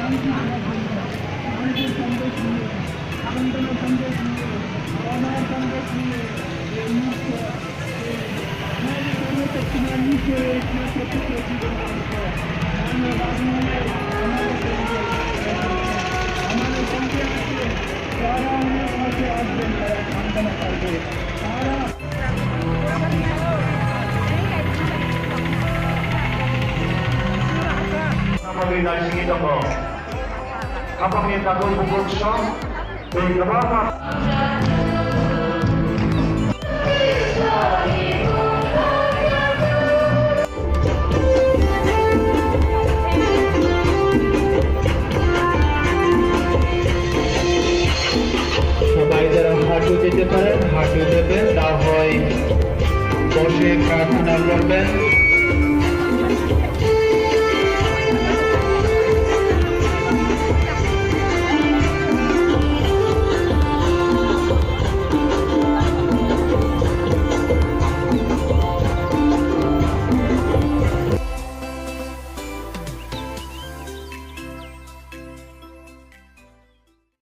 মানুষের সন্দেশ নিয়ে আনন্দনের সন্দেশ নিয়ে রমার সন্দেশ নিয়ে এই মুহূর্তে আমাদের কর্মকর্তা নিচে প্রত্যেক জীবন আমাদের সঙ্গে আছে যারা অনেক মাঝে আসবেন তারা সান্ত্বনা পাবে তারা Pagkakas kita po. Kapag may tagong bubog siya, may kabama. সবাই যারা হাঁটু যেতে পারেন হাঁটু দেবেন, না হয় বসে প্রার্থনা করবেন।